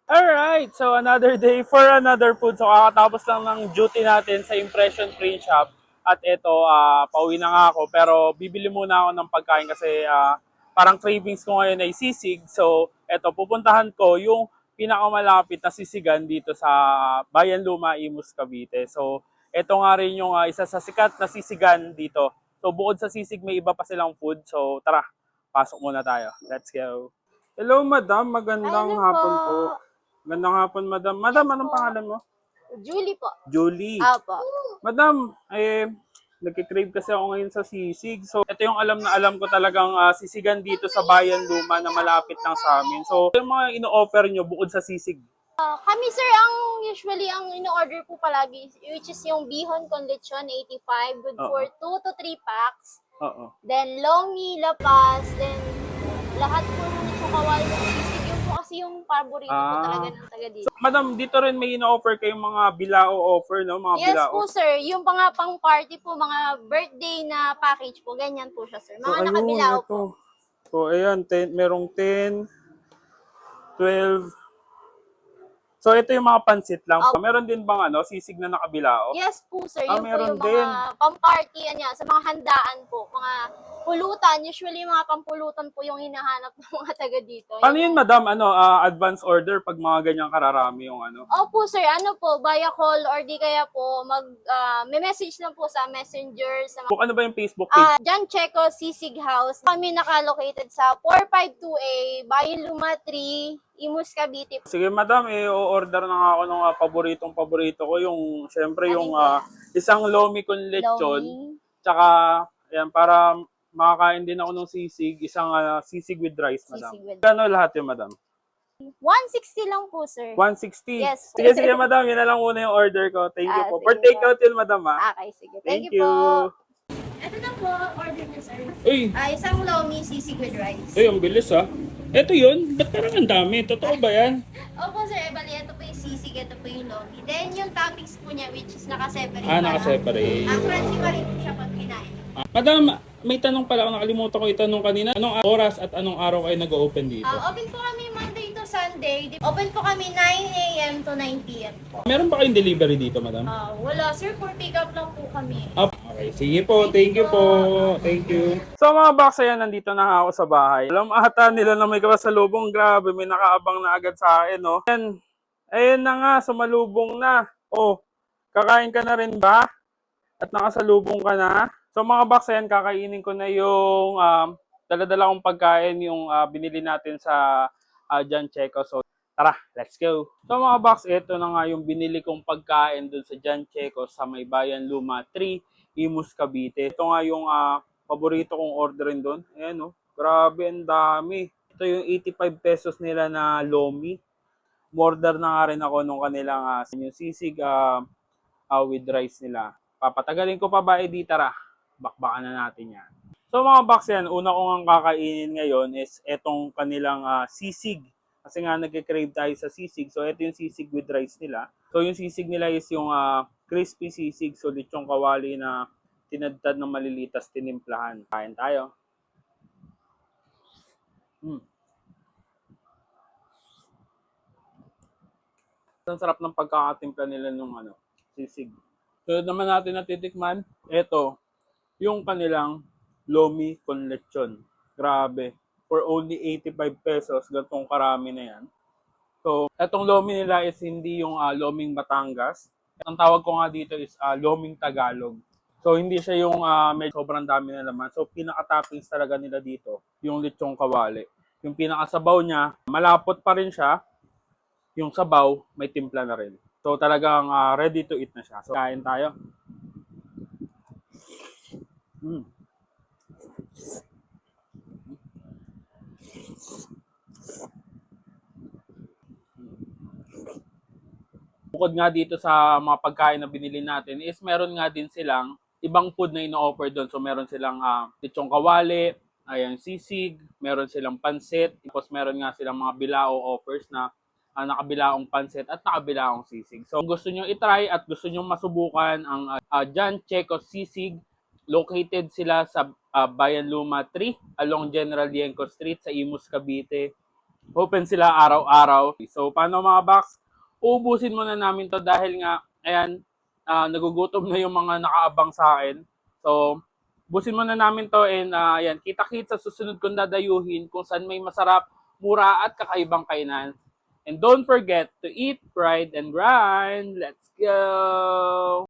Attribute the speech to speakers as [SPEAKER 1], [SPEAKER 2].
[SPEAKER 1] Alright, so another day for another food. So kakatapos lang ng duty natin sa Impression Print Shop. At ito, pauwi na nga ako. Pero bibili muna ako ng pagkain kasi parang cravings ko ngayon ay sisig. So ito, pupuntahan ko yung pinakamalapit na sisigan dito sa Bayan Luma, Imus, Cavite. So ito nga rin yung isa sa sikat na sisigan dito. So bukod sa sisig, may iba pa silang food. So tara, pasok muna tayo. Let's go. Hello, madam. Magandang
[SPEAKER 2] Hello
[SPEAKER 1] hapon
[SPEAKER 2] po.
[SPEAKER 1] po. Magandang hapon, madam. Madam,
[SPEAKER 2] Yes
[SPEAKER 1] anong
[SPEAKER 2] po.
[SPEAKER 1] pangalan mo?
[SPEAKER 2] Julie po.
[SPEAKER 1] Julie.
[SPEAKER 2] Apo.
[SPEAKER 1] Madam, nagkikrave kasi ako ngayon sa sisig. So, ito yung alam na alam ko talagang sisigan dito sa Bayan Luma na malapit lang sa amin. So, yung mga ino-offer nyo bukod sa sisig?
[SPEAKER 2] Kami sir, usually ang in-order po palagi, which is yung bihon con lechon, 85, good
[SPEAKER 1] Oo.
[SPEAKER 2] for 2 to 3 packs.
[SPEAKER 1] Oo.
[SPEAKER 2] Then lomi, lapas, then lahat po ng chokawal ng sisig. Yun po kasi yung paborito po talaga ng taga dito.
[SPEAKER 1] So, madam, dito rin may ino-offer kayong mga bilao offer, no? Mga
[SPEAKER 2] Yes
[SPEAKER 1] bilao.
[SPEAKER 2] po sir, yung pang party po, mga birthday na package po, ganyan po siya sir. Mga nakabilao po.
[SPEAKER 1] So, ayan, merong 10, 12. So, ito yung mga pansit lang.
[SPEAKER 2] Opo.
[SPEAKER 1] Meron din bang sisig na nakabilao?
[SPEAKER 2] Yes po sir, yun po
[SPEAKER 1] Meron
[SPEAKER 2] yung
[SPEAKER 1] din.
[SPEAKER 2] mga pang-party niya, sa mga handaan po, mga pulutan, usually mga pampulutan po yung hinahanap ng mga taga dito.
[SPEAKER 1] Paano yun, madam? Advance order pag mga ganyang kararami yung
[SPEAKER 2] Opo sir, via call or di kaya po, may message lang po sa messenger, sa
[SPEAKER 1] Ano ba yung Facebook page?
[SPEAKER 2] John Checo Sisig House. Kami nakalocated sa 452A, Bayan Luma 3, Imus, Cavite.
[SPEAKER 1] Sige, madam, i-order na nga ako ng paborito ko. Yung, syempre, yung isang lomi con lechon.
[SPEAKER 2] Lomi.
[SPEAKER 1] Tsaka, ayan, para makakain din ako ng sisig. Isang sisig with rice, madam.
[SPEAKER 2] Sisig with-
[SPEAKER 1] Kano lahat yun, madam?
[SPEAKER 2] 160 lang po sir.
[SPEAKER 1] 160?
[SPEAKER 2] Yes.
[SPEAKER 1] Sige, madam. Yun na lang muna yung order ko. Thank you po.
[SPEAKER 2] Sige
[SPEAKER 1] For
[SPEAKER 2] po.
[SPEAKER 1] takeout yun, madam, ha?
[SPEAKER 2] Okay, sige. Thank you po. Ito na po, order niyo sir.
[SPEAKER 1] Uy,
[SPEAKER 2] Isang lomi sisig with rice.
[SPEAKER 1] ang bilis, ha? Ito yun? Ba't parang ang dami? Totoo ba yan?
[SPEAKER 2] Opo sir, bali ito po yung sisig, ito po yung lomi. Then yung toppings po niya which is naka-separate.
[SPEAKER 1] Naka-separate.
[SPEAKER 2] Crunchy pa rin po siya pag kinain.
[SPEAKER 1] Madam, may tanong pala ako, nakalimutan ko itanong kanina. Anong oras at anong araw kayo nag-open dito?
[SPEAKER 2] Open po kami Monday to Sunday. Open po kami 9 a.m. to 9 p.m. po.
[SPEAKER 1] Meron ba kayong delivery dito, madam?
[SPEAKER 2] Wala sir, for pick up lang po kami.
[SPEAKER 1] Okay, sige po. Thank you po. Thank you. So mga box, ayan, nandito na ako sa bahay. Alam ata nila na may kasalubong. Grabe, may nakaabang na agad sa akin, no? Ayun na nga, sumalubong na. Oh, kakain ka na rin ba? At nakasalubong ka na? So mga box, ayan, kakainin ko na yung dala-dala kong pagkain, yung binili natin sa John Checo. So tara, let's go. So mga box, ito na nga yung binili kong pagkain dun sa John Checo sa may Bayan Luma 3, Imus, Cavite. Ito nga yung paborito kong orderin doon. Ayan, oh. Grabe, ang dami. Ito yung 85 pesos nila na lomi. Order na nga rin ako nung kanilang yung sisig with rice nila. Papatagalin ko pa ba? Di tara, bakbakan na natin yan. So mga box, yan, una ko nga kakainin ngayon is etong kanilang sisig. Kasi nga nagke-crave tayo sa sisig. So ito yung sisig with rice nila. So yung sisig nila is yung crispy sisig. So lechong kawali na tinadtad ng malilitas tinimplahan. Kain tayo. Ang sarap ng pagkakatimpla nila ng sisig. So naman natin natitikman, ito, yung kanilang lomi con lechon. Grabe. For only 85 pesos, gantong karami na yan. So, etong lomi nila is hindi yung loming Batangas. Ang tawag ko nga dito is loming Tagalog. So, hindi siya yung medyo sobrang dami na laman. So, pinaka-toppings talaga nila dito, yung lechong kawali. Yung pinakasabaw niya, malapot pa rin siya. Yung sabaw, may timpla na rin. So, talagang ready to eat na siya. So, kain tayo. Bukod nga dito sa mga pagkain na binili natin is meron nga din silang ibang food na ino-offer doon. So meron silang lechong kawali, ayan, sisig, meron silang pansit, tapos meron nga silang mga bilao offers na nakabilaong pansit at nakabilaong sisig. So kung gusto nyo itry at gusto nyo masubukan ang John Checo Sisig Located sila sa Bayan Luma 3 along General Dienco Street sa Imus, Cavite. Open sila araw-araw. So, paano mga box? Uubusin muna namin to dahil nga, ayan, nagugutom na yung mga nakaabang sa akin. So, ubusin muna namin to and ayan, kita-kit sa susunod kong dadayuhin kung saan may masarap, mura at kakaibang kainan. And don't forget to eat, ride, and grind. Let's go!